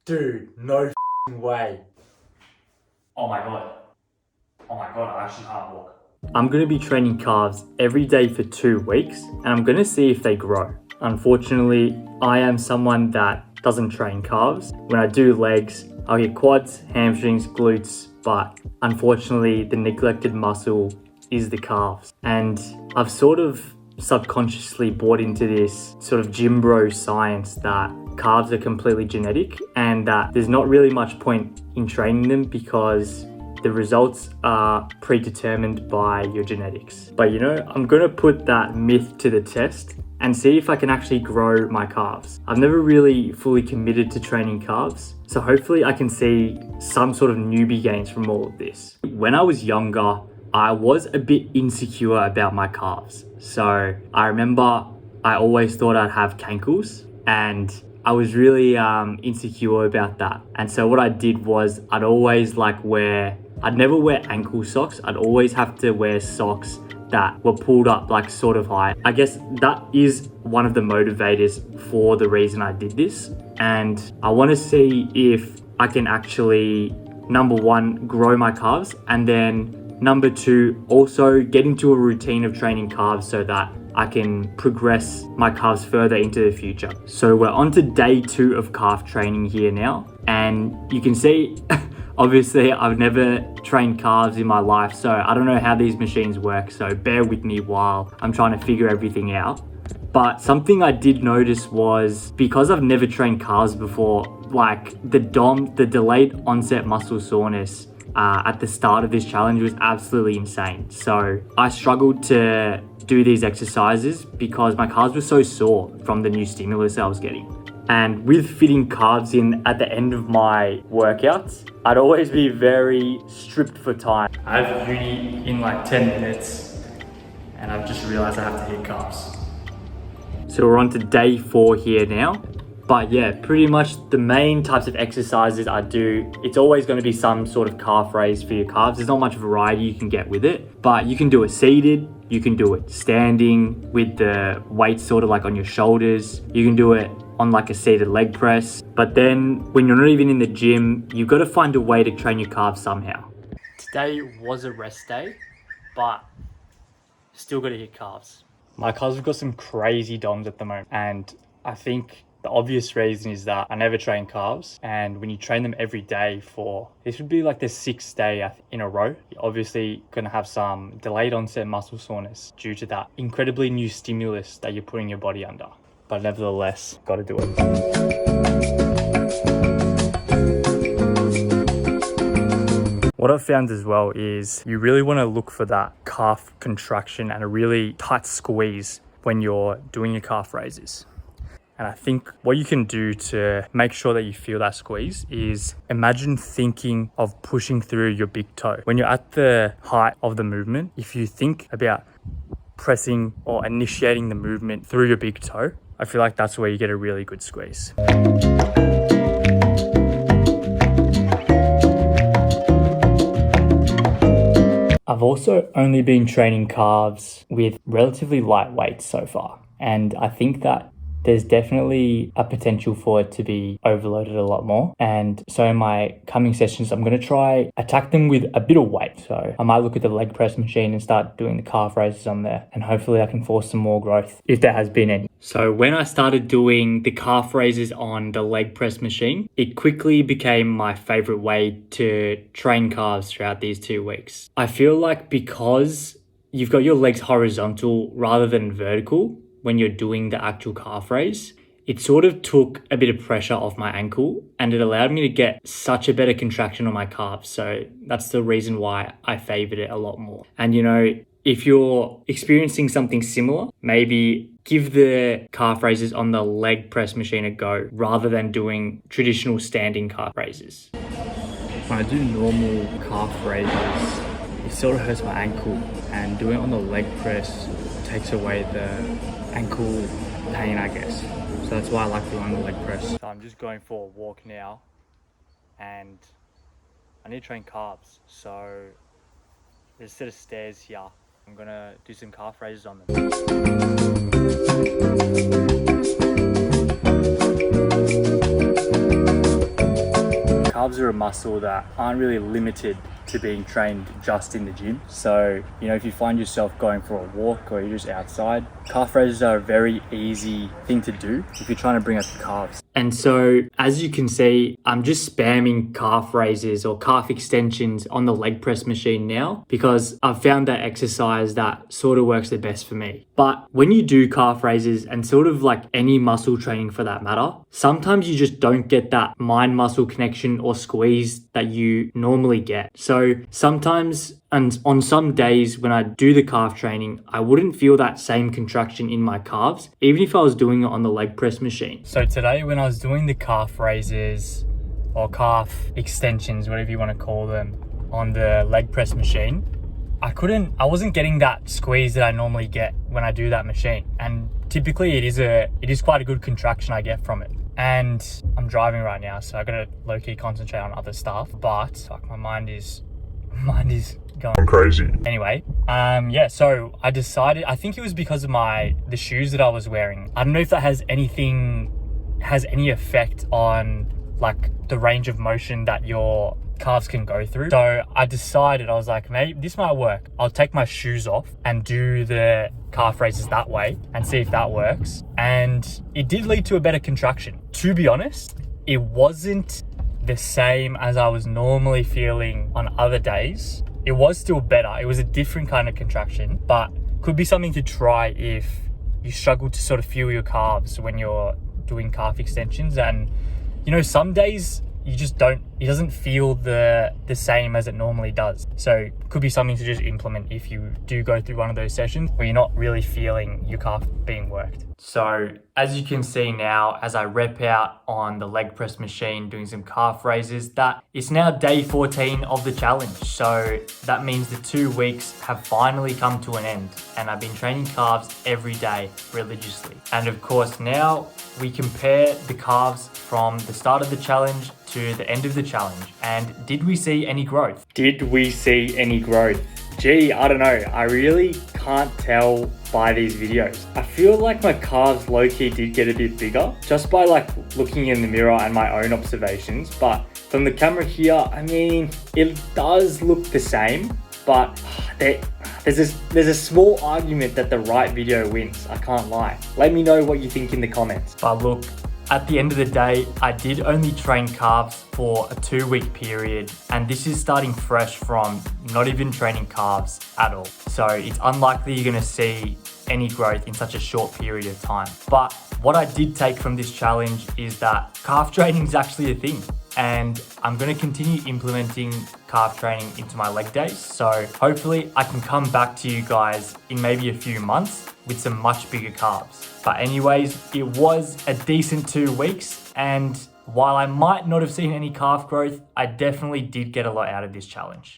Dude, no f***ing way. Oh my god. Oh my god, I actually can't walk. I'm going to be training calves every day for 2 weeks and I'm going to see if they grow. Unfortunately, I am someone that doesn't train calves. When I do legs, I'll get quads, hamstrings, glutes, but unfortunately the neglected muscle is the calves. And I've sort of subconsciously bought into this sort of gym bro science that calves are completely genetic and that there's not really much point in training them because the results are predetermined by your genetics. But you know, I'm gonna put that myth to the test and see if I can actually grow my calves. I've never really fully committed to training calves, so hopefully I can see some sort of newbie gains from all of this. When I was younger, I was a bit insecure about my calves. So I remember I always thought I'd have cankles and I was really insecure about that. And so what I did was I'd never wear ankle socks. I'd always have to wear socks that were pulled up like sort of high. I guess that is one of the motivators for the reason I did this. And I want to see if I can actually, number one, grow my calves, and then number two, also get into a routine of training calves so that I can progress my calves further into the future. So we're on to day 2 of calf training here now. And you can see, obviously I've never trained calves in my life, so I don't know how these machines work. So bear with me while I'm trying to figure everything out. But something I did notice was, because I've never trained calves before, like the delayed onset muscle soreness at the start of this challenge was absolutely insane. So I struggled to do these exercises because my calves were so sore from the new stimulus I was getting. And with fitting calves in at the end of my workouts, I'd always be very stripped for time. I have uni in like 10 minutes and I've just realized I have to hit calves. So we're on to day 4 here now. But yeah, pretty much the main types of exercises I do, it's always going to be some sort of calf raise for your calves. There's not much variety you can get with it, but you can do it seated, you can do it standing with the weight sort of like on your shoulders. You can do it on like a seated leg press. But then when you're not even in the gym, you've got to find a way to train your calves somehow. Today was a rest day, but still got to hit calves. My calves have got some crazy DOMs at the moment, and I think the obvious reason is that I never train calves, and when you train them every day for, this would be like the 6th day in a row, you're obviously going to have some delayed onset muscle soreness due to that incredibly new stimulus that you're putting your body under. But nevertheless, got to do it. What I've found as well is you really want to look for that calf contraction and a really tight squeeze when you're doing your calf raises. And I think what you can do to make sure that you feel that squeeze is imagine thinking of pushing through your big toe. When you're at the height of the movement, if you think about pressing or initiating the movement through your big toe, I feel like that's where you get a really good squeeze. I've also only been training calves with relatively light weights so far. And I think that there's definitely a potential for it to be overloaded a lot more. And so in my coming sessions, I'm going to try attack them with a bit of weight. So I might look at the leg press machine and start doing the calf raises on there. And hopefully I can force some more growth if there has been any. So when I started doing the calf raises on the leg press machine, it quickly became my favorite way to train calves throughout these 2 weeks. I feel like because you've got your legs horizontal rather than vertical, when you're doing the actual calf raise, it sort of took a bit of pressure off my ankle and it allowed me to get such a better contraction on my calves. So that's the reason why I favored it a lot more. And you know, if you're experiencing something similar, maybe give the calf raises on the leg press machine a go rather than doing traditional standing calf raises. When I do normal calf raises, it sort of hurts my ankle, and doing it on the leg press takes away the ankle pain, I guess. So that's why I like doing the leg press. So I'm just going for a walk now and I need to train calves. So there's a set of stairs here. I'm gonna do some calf raises on them. calves are a muscle that aren't really limited to being trained just in the gym. So, if you find yourself going for a walk or you're just outside, calf raises are a very easy thing to do if you're trying to bring up the calves. And so, as you can see, I'm just spamming calf raises or calf extensions on the leg press machine now because I've found that exercise that sort of works the best for me. But when you do calf raises and sort of like any muscle training for that matter, sometimes you just don't get that mind muscle connection or squeeze that you normally get. So sometimes, and on some days when I do the calf training, I wouldn't feel that same contraction in my calves, even if I was doing it on the leg press machine. So today when I was doing the calf raises or calf extensions, whatever you want to call them, on the leg press machine, I wasn't getting that squeeze that I normally get when I do that machine. And typically it is quite a good contraction I get from it. And I'm driving right now, so I gotta low-key concentrate on other stuff, but my mind is going crazy. Anyway, so I decided, I think it was because of the shoes that I was wearing. I don't know if that has any effect on like the range of motion that your calves can go through. So I decided, I was like, maybe this might work. I'll take my shoes off and do the calf raises that way and see if that works. And it did lead to a better contraction. To be honest, it wasn't the same as I was normally feeling on other days. It was still better. It was a different kind of contraction, but could be something to try if you struggle to sort of feel your calves when you're doing calf extensions. And some days it doesn't feel the same as it normally does. So could be something to just implement if you do go through one of those sessions where you're not really feeling your calf being worked. So as you can see now, as I rep out on the leg press machine doing some calf raises, that it's now day 14 of the challenge. So that means the 2 weeks have finally come to an end, and I've been training calves every day religiously. And of course now we compare the calves from the start of the challenge to the end of the challenge. And did we see any growth? Did we see any growth? Gee, I don't know. I really can't tell by these videos. I feel like my calves low-key did get a bit bigger just by like looking in the mirror and my own observations. But from the camera here, I mean, it does look the same, but there's a small argument that the right video wins. I can't lie. Let me know what you think in the comments. But look, at the end of the day, I did only train calves for a 2-week period, and this is starting fresh from not even training calves at all. So it's unlikely you're gonna see any growth in such a short period of time. But what I did take from this challenge is that calf training is actually a thing, and I'm gonna continue implementing calf training into my leg days. So hopefully I can come back to you guys in maybe a few months with some much bigger calves. But anyways, it was a decent 2 weeks, and while I might not have seen any calf growth, I definitely did get a lot out of this challenge.